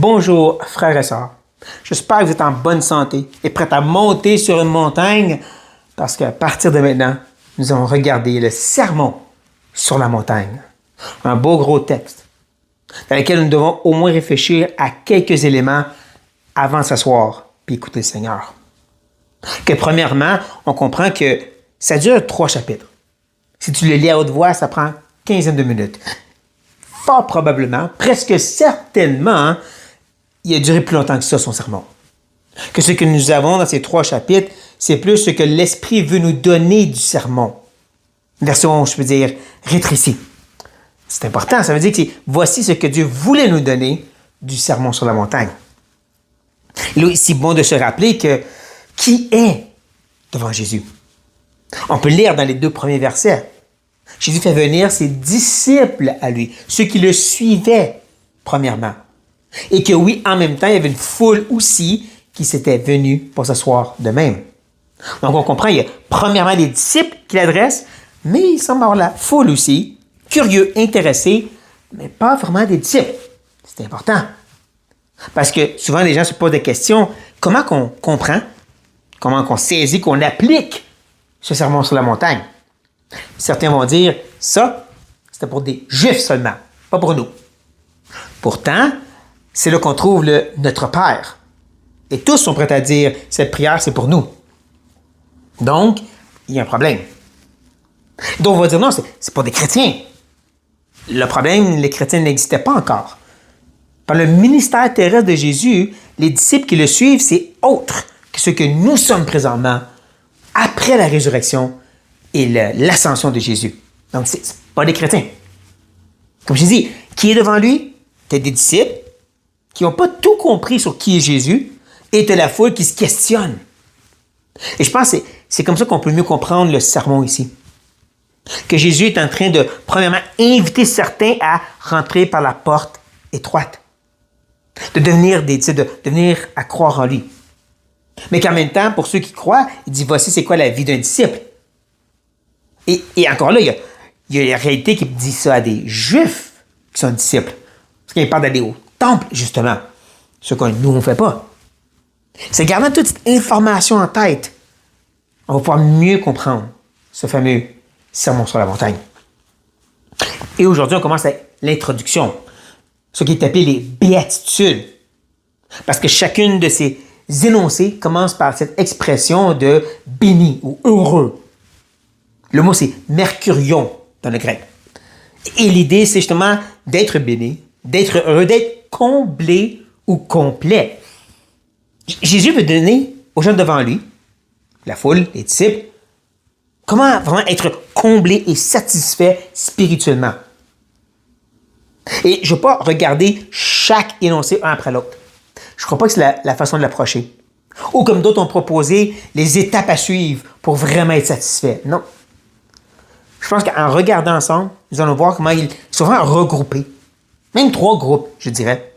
Bonjour, frères et sœurs. J'espère que vous êtes en bonne santé et prêts à monter sur une montagne parce qu'à partir de maintenant, nous allons regarder le sermon sur la montagne. Un beau gros texte dans lequel nous devons au moins réfléchir à quelques éléments avant de s'asseoir puis écouter le Seigneur. Que premièrement, on comprend que ça dure 3 chapitres. Si tu le lis à haute voix, ça prend 15 de minutes. Fort probablement, presque certainement, il a duré plus longtemps que ça, son sermon. Que ce que nous avons dans ces 3 chapitres, c'est plus ce que l'Esprit veut nous donner du sermon. Une version, je peux dire, rétrécie. C'est important, ça veut dire que voici ce que Dieu voulait nous donner du sermon sur la montagne. Il est aussi bon de se rappeler que qui est devant Jésus? On peut lire dans les 2 premiers versets. Jésus fait venir ses disciples à lui, ceux qui le suivaient, premièrement. Et que oui, en même temps, il y avait une foule aussi qui s'était venue pour s'asseoir de même. Donc, on comprend, il y a premièrement les disciples qu'il adresse, mais il semble avoir la foule aussi, curieux, intéressés, mais pas vraiment des disciples. C'est important. Parce que souvent, les gens se posent des questions. Comment qu'on comprend, comment qu'on saisit, qu'on applique ce sermon sur la montagne? Certains vont dire, ça, c'était pour des Juifs seulement, pas pour nous. Pourtant, c'est là qu'on trouve le Notre Père. Et tous sont prêts à dire, cette prière, c'est pour nous. Donc, il y a un problème. Donc, on va dire, non, c'est pour des chrétiens. Le problème, les chrétiens n'existaient pas encore. Par le ministère terrestre de Jésus, les disciples qui le suivent, c'est autre que ce que nous sommes présentement après la résurrection et l'ascension de Jésus. Donc, c'est pas des chrétiens. Comme je dis, qui est devant lui? T'as des disciples qui n'ont pas tout compris sur qui est Jésus et t'as la foule qui se questionne. Et je pense que c'est comme ça qu'on peut mieux comprendre le sermon ici. Que Jésus est en train de, premièrement, inviter certains à rentrer par la porte étroite. De devenir des disciples, de venir à croire en lui. Mais qu'en même temps, pour ceux qui croient, il dit, voici c'est quoi la vie d'un disciple. Et encore là, il y a la réalité qui dit ça à des Juifs qui sont disciples. Parce qu'il parle d'aller au temple, justement. Ce que nous, on ne fait pas. C'est gardant toute cette information en tête, on va pouvoir mieux comprendre ce fameux sermon sur la montagne. Et aujourd'hui, on commence avec l'introduction. Ce qui est appelé les béatitudes. Parce que chacune de ces énoncés commence par cette expression de béni ou heureux. Le mot, c'est mercurion dans le grec. Et l'idée, c'est justement d'être béni, d'être heureux, d'être comblé ou complet. Jésus veut donner aux gens devant lui, la foule, les disciples, comment vraiment être comblé et satisfait spirituellement. Et je ne veux pas regarder chaque énoncé un après l'autre. Je ne crois pas que c'est la façon de l'approcher. Ou comme d'autres ont proposé, les étapes à suivre pour vraiment être satisfait. Non. Je pense qu'en regardant ensemble, nous allons voir comment ils sont vraiment regroupés. Même 3 groupes, je dirais.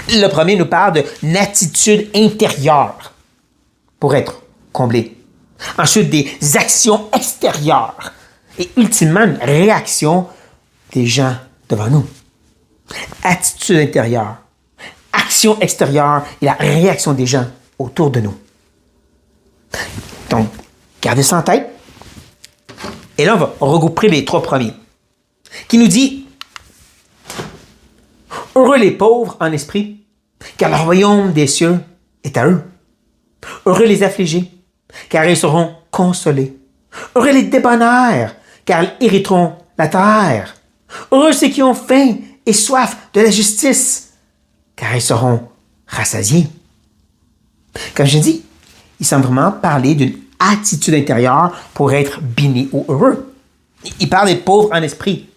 Le premier nous parle d'une attitude intérieure pour être comblé. Ensuite, des actions extérieures. Et ultimement, une réaction des gens devant nous. Attitude intérieure, action extérieure et la réaction des gens autour de nous. Donc, gardez ça en tête. Et là, on va regrouper les 3 premiers. Qui nous dit, heureux les pauvres en esprit, car le royaume des cieux est à eux. Heureux les affligés, car ils seront consolés. Heureux les débonnaires, car ils hériteront la terre. Heureux ceux qui ont faim et soif de la justice, car ils seront rassasiés. Comme je dis, il semble vraiment parler d'une attitude intérieure pour être béni ou heureux. Il parle des pauvres en esprit,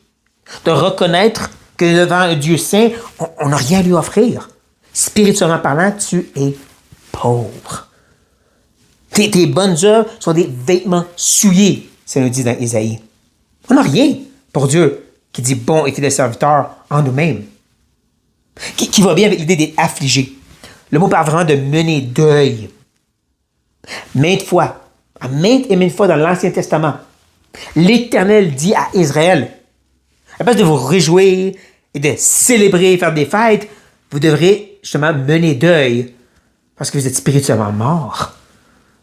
de reconnaître que devant un Dieu saint, on n'a rien à lui offrir. Spirituellement parlant, tu es pauvre. Tes bonnes œuvres sont des vêtements souillés, ça nous dit dans Isaïe. On n'a rien pour Dieu qui dit bon et fidèle serviteur en nous-mêmes. Qui va bien avec l'idée d'être affligé. Le mot parle vraiment de mener deuil. Maintes fois, à maintes et maintes fois dans l'Ancien Testament, l'Éternel dit à Israël, à la place de vous réjouir et de célébrer, faire des fêtes, vous devrez justement mener deuil parce que vous êtes spirituellement mort.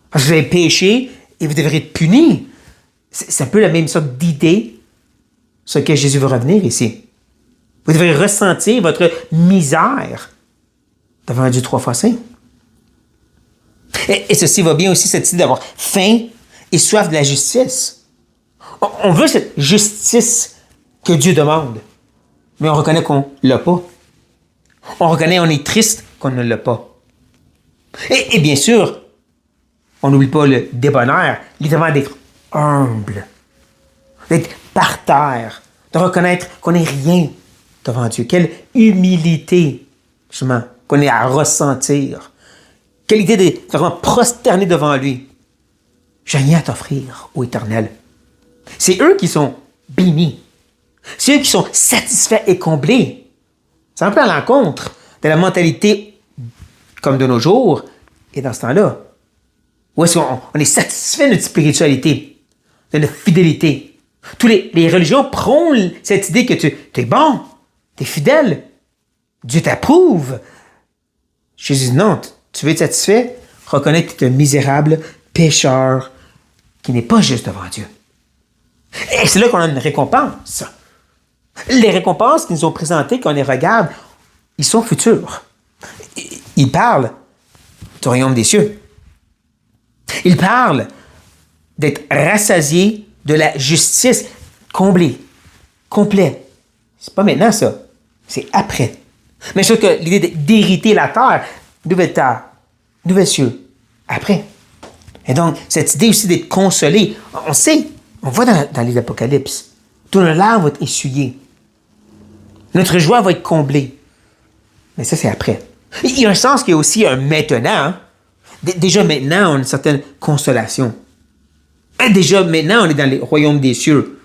Parce que vous avez péché et vous devrez être puni. C'est un peu la même sorte d'idée sur laquelle Jésus veut revenir ici. Vous devrez ressentir votre misère devant un Dieu 3 fois saint. Et ceci va bien aussi, cette idée d'avoir faim et soif de la justice. On veut cette justice que Dieu demande, mais on reconnaît qu'on ne l'a pas. On reconnaît, on est triste qu'on ne l'a pas. Et bien sûr, on n'oublie pas le débonnaire, littéralement d'être humble, d'être par terre, de reconnaître qu'on n'est rien devant Dieu. Quelle humilité, justement, qu'on est à ressentir. Quelle idée de vraiment prosterner devant lui. J'ai rien à t'offrir, ô Éternel. C'est eux qui sont bénis. C'est eux qui sont satisfaits et comblés. C'est un peu à l'encontre de la mentalité comme de nos jours et dans ce temps-là. Où est-ce qu'on est satisfait de notre spiritualité, de notre fidélité. Tous les religions prônent cette idée que tu es bon, tu es fidèle, Dieu t'approuve. Jésus dit non, tu veux être satisfait? Reconnais que tu es un misérable pécheur qui n'est pas juste devant Dieu. Et c'est là qu'on a une récompense. Les récompenses qu'ils nous ont présentées, quand on les regarde, ils sont futurs. Ils parlent du royaume des cieux. Ils parlent d'être rassasiés de la justice comblée, complet. C'est pas maintenant ça, c'est après. Mais je trouve que l'idée d'hériter la terre, nouvelles cieux, après. Et donc, cette idée aussi d'être consolé, on sait, on voit dans les Apocalypses, tout nos larmes vont être essuyées. Notre joie va être comblée. Mais ça, c'est après. Il y a un sens qu'il y a aussi un maintenant. Hein? Déjà maintenant, on a une certaine consolation. Déjà maintenant, on est dans les royaumes des cieux.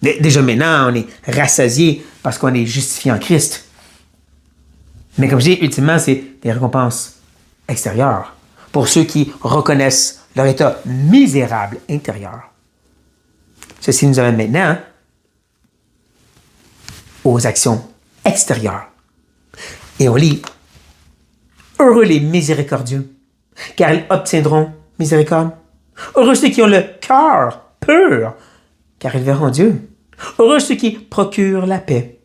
Déjà maintenant, on est rassasié parce qu'on est justifié en Christ. Mais comme je dis, ultimement, c'est des récompenses extérieures pour ceux qui reconnaissent leur état misérable intérieur. Ceci nous amène maintenant aux actions extérieures. Et on lit « Heureux les miséricordieux, car ils obtiendront miséricorde. Heureux ceux qui ont le cœur pur, car ils verront Dieu. Heureux ceux qui procurent la paix,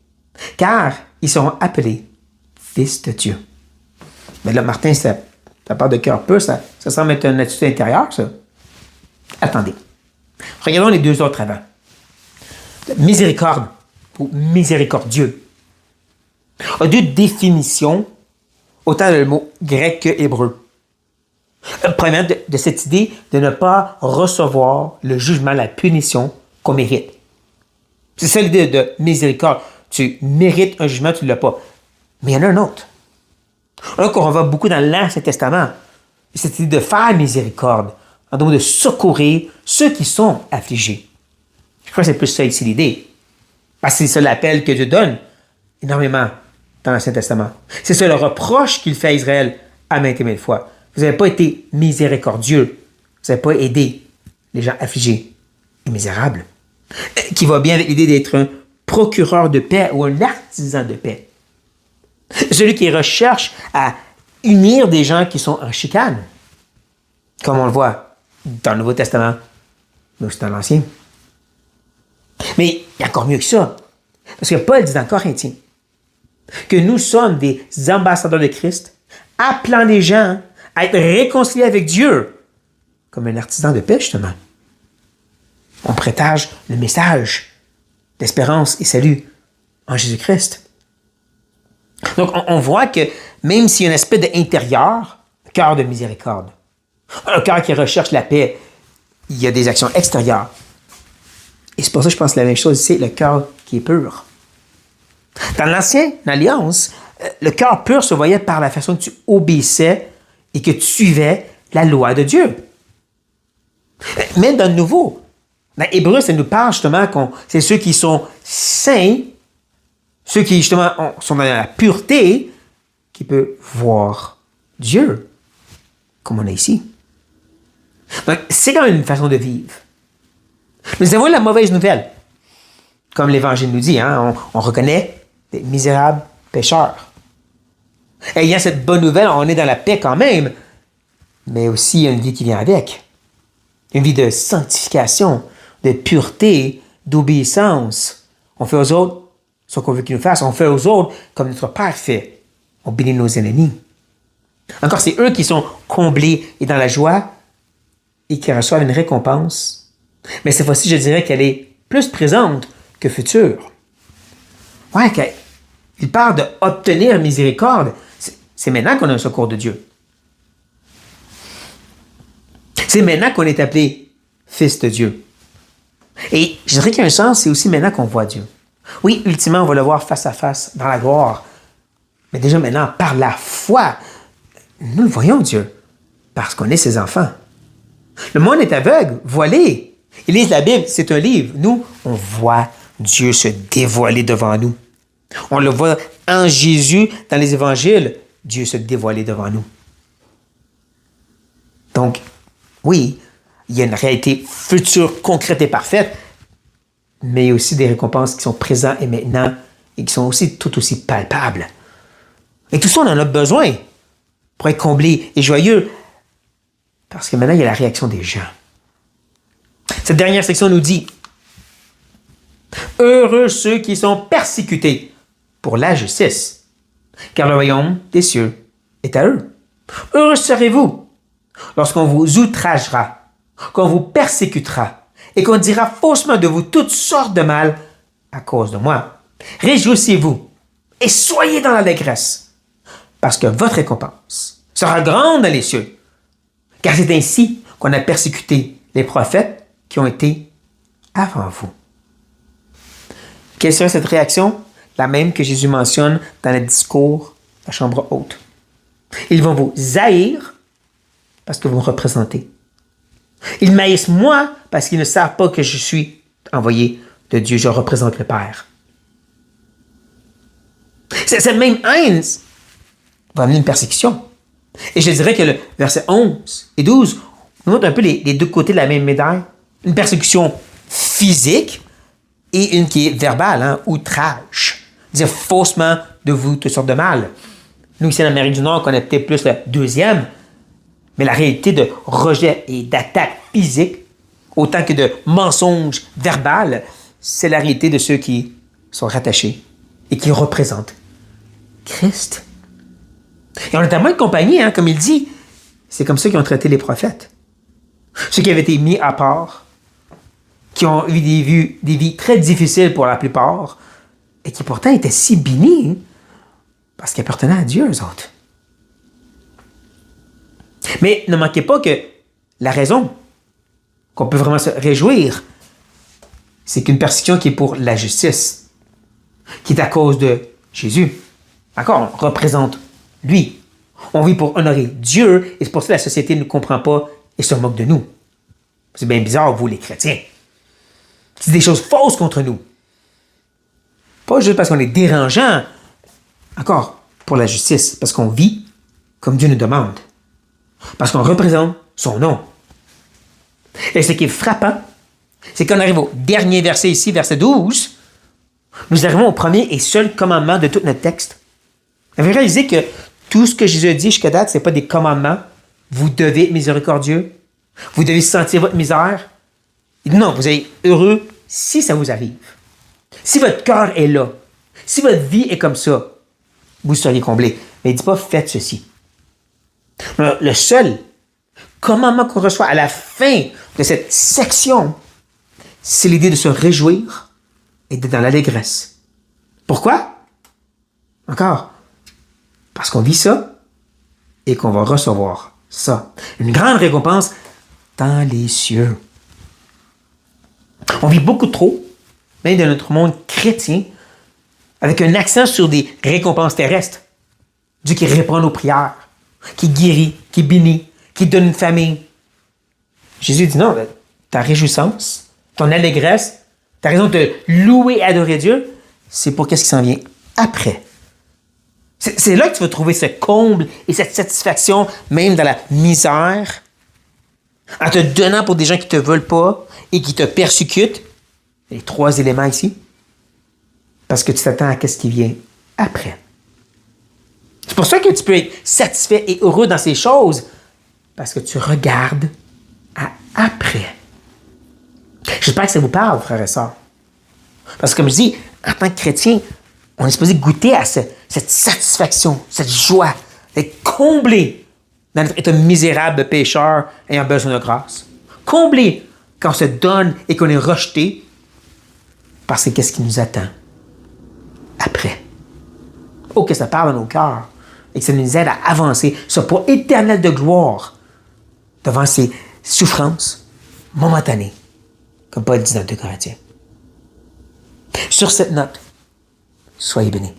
car ils seront appelés fils de Dieu. » Mais là, Martin, ça parle de cœur pur, ça semble être une attitude intérieure, ça. Attendez. Regardons les deux autres avant. Miséricorde ou miséricordieux a deux définitions, autant le mot grec que hébreu. Premièrement, de cette idée de ne pas recevoir le jugement, la punition qu'on mérite. C'est ça l'idée de miséricorde. Tu mérites un jugement, tu ne l'as pas. Mais il y en a un autre. Un qu'on voit beaucoup dans l'Ancien Testament. C'est cette idée de faire miséricorde, en d'autres mots, de secourir ceux qui sont affligés. Je crois que c'est plus ça ici l'idée. Parce que c'est ça l'appel que Dieu donne énormément dans l'Ancien Testament. C'est ça le reproche qu'il fait à Israël à maintes et maintes fois. Vous n'avez pas été miséricordieux. Vous n'avez pas aidé les gens affligés et misérables. Qui va bien avec l'idée d'être un procureur de paix ou un artisan de paix. Celui qui recherche à unir des gens qui sont en chicane. Comme on le voit dans le Nouveau Testament, mais aussi dans l'Ancien. Mais il y a encore mieux que ça. Parce que Paul dit dans Corinthiens que nous sommes des ambassadeurs de Christ, appelant les gens à être réconciliés avec Dieu, comme un artisan de paix, justement. On partage le message d'espérance et salut en Jésus-Christ. Donc, on voit que même s'il y a un aspect de l'intérieur, cœur de miséricorde, un cœur qui recherche la paix, il y a des actions extérieures. Et c'est pour ça que je pense que la même chose, c'est le cœur qui est pur. Dans l'Ancienne Alliance, le cœur pur se voyait par la façon que tu obéissais et que tu suivais la loi de Dieu. Mais dans le Nouveau, dans Hébreu, ça nous parle justement que c'est ceux qui sont saints, ceux qui justement sont dans la pureté, qui peuvent voir Dieu, comme on est ici. Donc, c'est quand même une façon de vivre. Mais nous avons la mauvaise nouvelle. Comme l'Évangile nous dit, hein, on reconnaît des misérables pécheurs. Ayant cette bonne nouvelle, on est dans la paix quand même, mais aussi il y a une vie qui vient avec. Une vie de sanctification, de pureté, d'obéissance. On fait aux autres ce qu'on veut qu'ils nous fassent. On fait aux autres comme notre Père fait. On bénit nos ennemis. Encore, c'est eux qui sont comblés et dans la joie et qui reçoivent une récompense. Mais cette fois-ci, je dirais qu'elle est plus présente que future. Ouais, il parle d'obtenir miséricorde. C'est maintenant qu'on a un secours de Dieu. C'est maintenant qu'on est appelé fils de Dieu. Et je dirais qu'il y a un sens, c'est aussi maintenant qu'on voit Dieu. Oui, ultimement, on va le voir face à face, dans la gloire. Mais déjà maintenant, par la foi, nous le voyons Dieu, parce qu'on est ses enfants. Le monde est aveugle, voilé. Ils lisent la Bible, c'est un livre. Nous, on voit Dieu se dévoiler devant nous. On le voit en Jésus, dans les évangiles, Dieu se dévoiler devant nous. Donc, oui, il y a une réalité future, concrète et parfaite, mais il y a aussi des récompenses qui sont présentes et maintenant et qui sont aussi tout aussi palpables. Et tout ça, on en a besoin pour être comblé et joyeux, parce que maintenant, il y a la réaction des gens. Cette dernière section nous dit « Heureux ceux qui sont persécutés pour la justice, car le royaume des cieux est à eux. Heureux serez-vous lorsqu'on vous outragera, qu'on vous persécutera et qu'on dira faussement de vous toutes sortes de mal à cause de moi. Réjouissez-vous et soyez dans l'allégresse, parce que votre récompense sera grande dans les cieux. Car c'est ainsi qu'on a persécuté les prophètes qui ont été avant vous. » Quelle serait cette réaction? La même que Jésus mentionne dans le discours de la chambre haute. Ils vont vous haïr parce que vous me représentez. Ils m'haïssent moi parce qu'ils ne savent pas que je suis envoyé de Dieu. Je représente le Père. Cette même haine va amener une persécution. Et je dirais que le verset 11 et 12 nous montrent un peu les deux côtés de la même médaille. Une persécution physique et une qui est verbale, outrage. Dire faussement de vous toutes sortes de mal. Nous, ici en Amérique du Nord, on connaît peut-être plus le deuxième, mais la réalité de rejet et d'attaque physique, autant que de mensonges verbal, c'est la réalité de ceux qui sont rattachés et qui représentent Christ. Et on a tellement de compagnie, comme il dit, c'est comme ça qu'ils ont traité les prophètes. Ceux qui avaient été mis à part, qui ont eu des vies très difficiles pour la plupart, et qui pourtant étaient si bénis, parce qu'ils appartenaient à Dieu, eux autres. Mais ne manquez pas que la raison qu'on peut vraiment se réjouir, c'est qu'une persécution qui est pour la justice, qui est à cause de Jésus. D'accord, on représente lui. On vit pour honorer Dieu, et c'est pour ça que la société ne comprend pas et se moque de nous. C'est bien bizarre, vous les chrétiens. C'est des choses fausses contre nous. Pas juste parce qu'on est dérangeant, encore pour la justice, parce qu'on vit comme Dieu nous demande, parce qu'on représente son nom. Et ce qui est frappant, c'est qu'on arrive au dernier verset ici, verset 12, nous arrivons au premier et seul commandement de tout notre texte. Vous avez réalisé que tout ce que Jésus a dit jusqu'à date, ce n'est pas des commandements. Vous devez être miséricordieux. Vous devez sentir votre misère. Non, vous êtes heureux si ça vous arrive. Si votre cœur est là, si votre vie est comme ça, vous seriez comblé. Mais il ne dit pas faites ceci. Le seul commandement qu'on reçoit à la fin de cette section, c'est l'idée de se réjouir et d'être dans l'allégresse. Pourquoi? Encore, parce qu'on vit ça et qu'on va recevoir ça. Une grande récompense dans les cieux. On vit beaucoup trop, même dans notre monde chrétien, avec un accent sur des récompenses terrestres. Dieu qui répond nos prières, qui guérit, qui bénit, qui donne une famille. Jésus dit non, ta réjouissance, ton allégresse, ta raison de louer et adorer Dieu, c'est pour qu'est-ce qui s'en vient après. C'est là que tu vas trouver ce comble et cette satisfaction, même dans la misère, en te donnant pour des gens qui ne te veulent pas et qui te persécutent. Les trois éléments ici. Parce que tu t'attends à ce qui vient après. C'est pour ça que tu peux être satisfait et heureux dans ces choses, parce que tu regardes après. J'espère que ça vous parle, frères et sœurs. Parce que comme je dis, en tant que chrétien, on est supposé goûter à cette satisfaction, cette joie, d'être comblé dans notre état misérable de pécheur ayant besoin de grâce. Comblé quand on se donne et qu'on est rejeté, parce que qu'est-ce qui nous attend après? Oh, que ça parle dans nos cœurs et que ça nous aide à avancer ce pas éternel de gloire devant ces souffrances momentanées, comme Paul dit dans 2 Corinthiens. Sur cette note, soyez bénis.